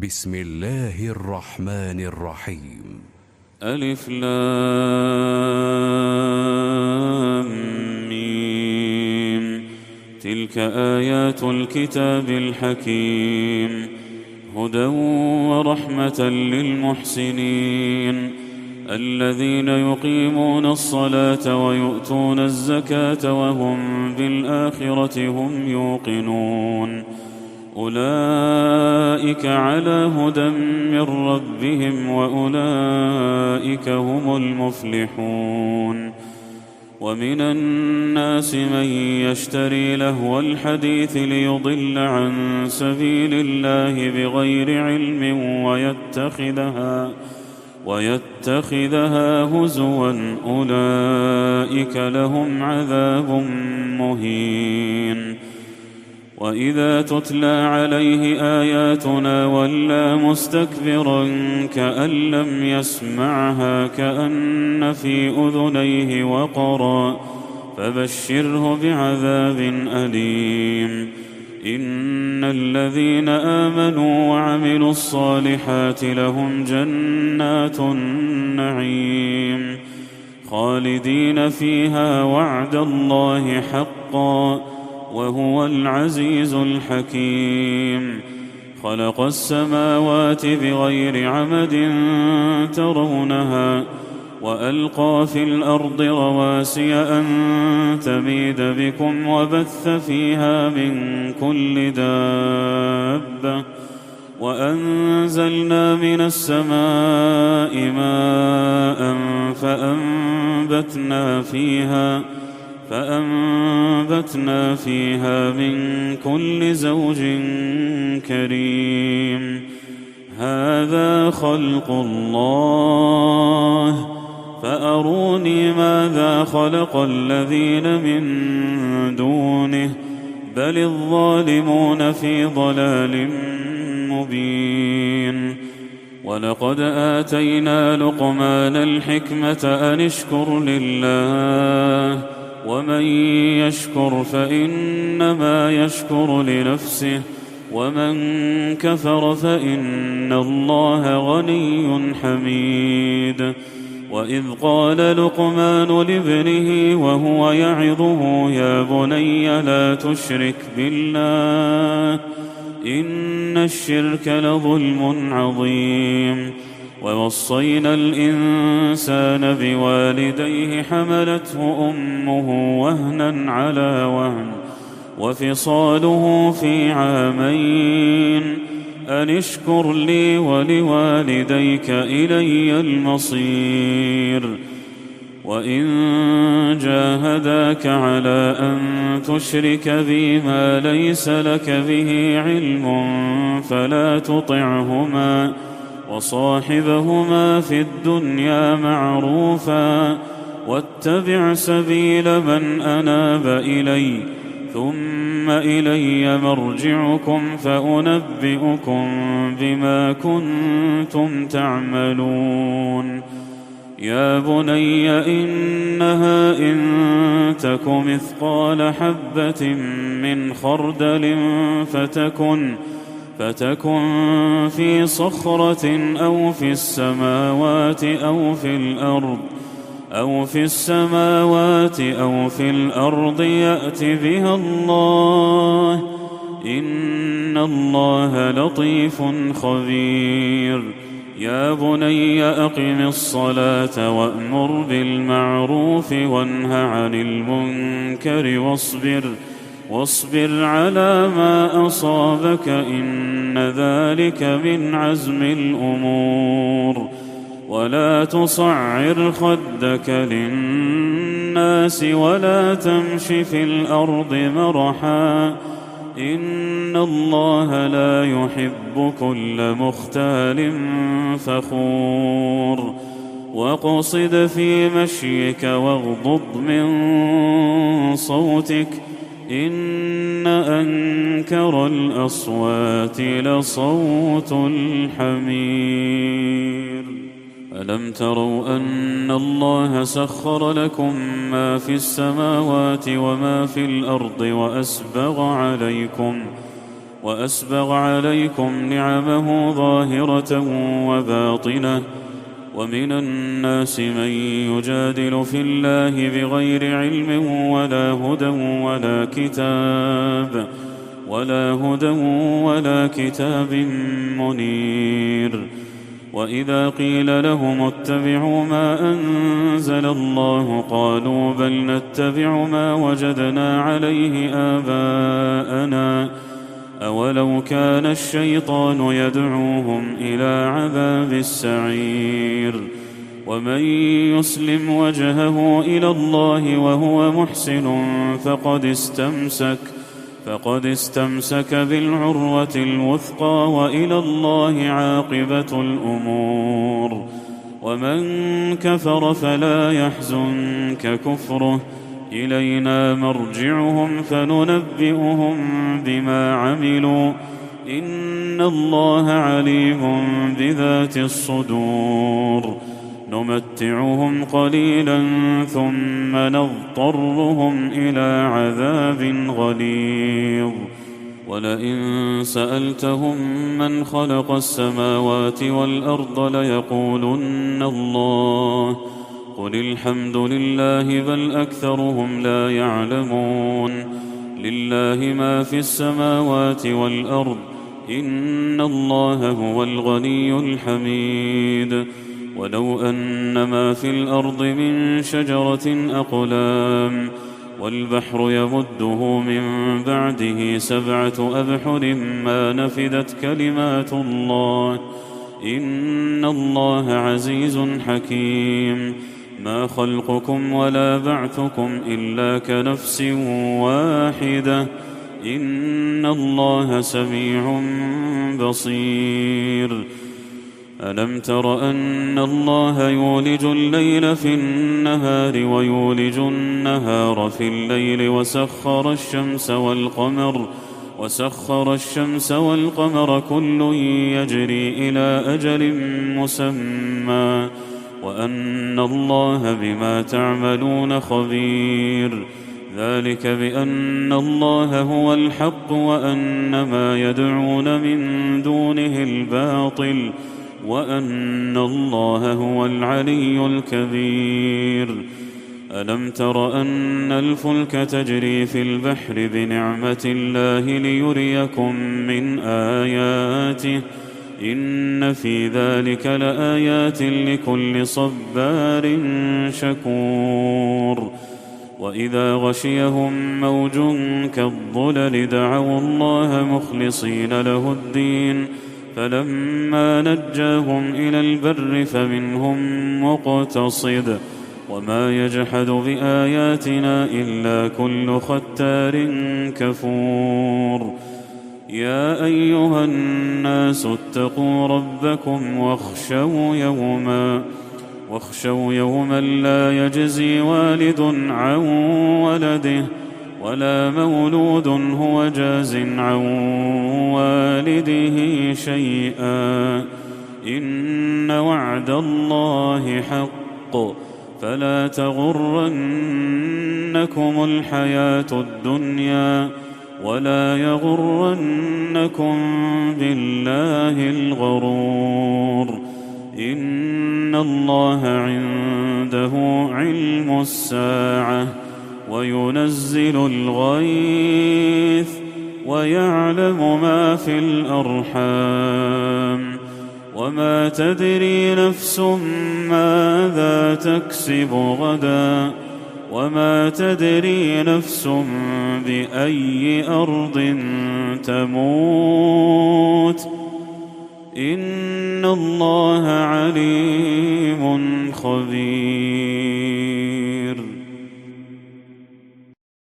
بسم الله الرحمن الرحيم. ألف لام ميم. تلك آيات الكتاب الحكيم، هدى ورحمة للمحسنين الذين يقيمون الصلاة ويؤتون الزكاة وهم بالآخرة هم يوقنون. أولئك على هدى من ربهم وأولئك هم المفلحون. ومن الناس من يشتري لهو الحديث ليضل عن سبيل الله بغير علم ويتخذها هزوا، أولئك لهم عذاب مهين. وإذا تتلى عليه آياتنا ولى مستكبرا كأن لم يسمعها كأن في أذنيه وقرا، فبشره بعذاب أليم. إن الذين آمنوا وعملوا الصالحات لهم جنات النعيم خالدين فيها وعد الله حقا وهو العزيز الحكيم. خلق السماوات بغير عمد ترونها وألقى في الأرض رواسي أن تميد بكم وبث فيها من كل دابة، وأنزلنا من السماء ماء فأنبتنا فيها من كل زوج كريم. هذا خلق الله، فأروني ماذا خلق الذين من دونه، بل الظالمون في ضلال مبين. ولقد آتينا لقمان الحكمة أن اشكر لله، ومن يشكر فإنما يشكر لنفسه، ومن كفر فإن الله غني حميد. وإذ قال لقمان لابنه وهو يعظه يا بني لا تشرك بالله إن الشرك لظلم عظيم. ووصينا الإنسان بوالديه حملته أمه وهنا على وهن وفصاله في عامين أن اشكر لي ولوالديك إلي المصير. وإن جاهداك على أن تشرك بي ما ليس لك به علم فلا تطعهما، وصاحبهما في الدنيا معروفا، واتبع سبيل من أناب إلي، ثم إلي مرجعكم فأنبئكم بما كنتم تعملون. يا بني إنها إن تك مثقال حبة من خردل فتكن في صخرة أو في السماوات أو في الأرض يأت بها الله، إن الله لطيف خبير. يا بني أقم الصلاة وأمر بالمعروف وانه عن المنكر واصبر على ما أصابك إن ذلك من عزم الأمور. ولا تصعر خدك للناس ولا تمش في الأرض مرحا، إن الله لا يحب كل مختال فخور. واقصد في مشيك واغضض من صوتك، إن أنكر الأصوات لصوت الحمير. ألم تروا أن الله سخر لكم ما في السماوات وما في الأرض وأسبغ عليكم نعمه ظاهرة وباطنة ومن الناس من يجادل في الله بغير علم ولا هدى ولا كتاب منير. وإذا قيل لهم اتبعوا ما أنزل الله قالوا بل نتبع ما وجدنا عليه آباءنا أولو كان الشيطان يدعوهم إلى عذاب السعير. ومن يسلم وجهه إلى الله وهو محسن فقد استمسك بالعروة الوثقى وإلى الله عاقبة الأمور. ومن كفر فلا يحزنك كفره إلينا مرجعهم فننبئهم بما عملوا إن الله عليم بذات الصدور. نمتعهم قليلا ثم نضطرهم إلى عذاب غليظ. ولئن سألتهم من خلق السماوات والأرض ليقولن الله قل الحمد لله بل أكثرهم لا يعلمون. لله ما في السماوات والأرض إن الله هو الغني الحميد. ولو أن ما في الأرض من شجرة أقلام والبحر يمده من بعده 7 أبحر ما نفدت كلمات الله إن الله عزيز حكيم. ما خلقكم ولا بعثكم إلا كنفس واحدة إن الله سميع بصير. ألم تر أن الله يولج الليل في النهار ويولج النهار في الليل وسخر الشمس والقمر كل يجري إلى أجل مسمى وأن الله بما تعملون خبير. ذلك بأن الله هو الحق وأن ما يدعون من دونه الباطل وأن الله هو العلي الكبير. ألم تر أن الفلك تجري في البحر بنعمة الله ليريكم من آياته إن في ذلك لآيات لكل صبار شكور. وإذا غشيهم موج كالظلل دعوا الله مخلصين له الدين فلما نجاهم إلى البر فمنهم مقتصد وما يجحد بآياتنا إلا كل ختار كفور. يا أيها الناس اتقوا ربكم واخشوا يوما لا يجزي والد عن ولده ولا مولود هو جاز عن والده شيئا إن وعد الله حق فلا تغرنكم الحياة الدنيا ولا يغرنكم بالله الغرور. إن الله عنده علم الساعة وينزل الغيث ويعلم ما في الأرحام وما تدري نفس ماذا تكسب غدا وما تدري نفس بأي أرض تموت إن الله عليم خبير.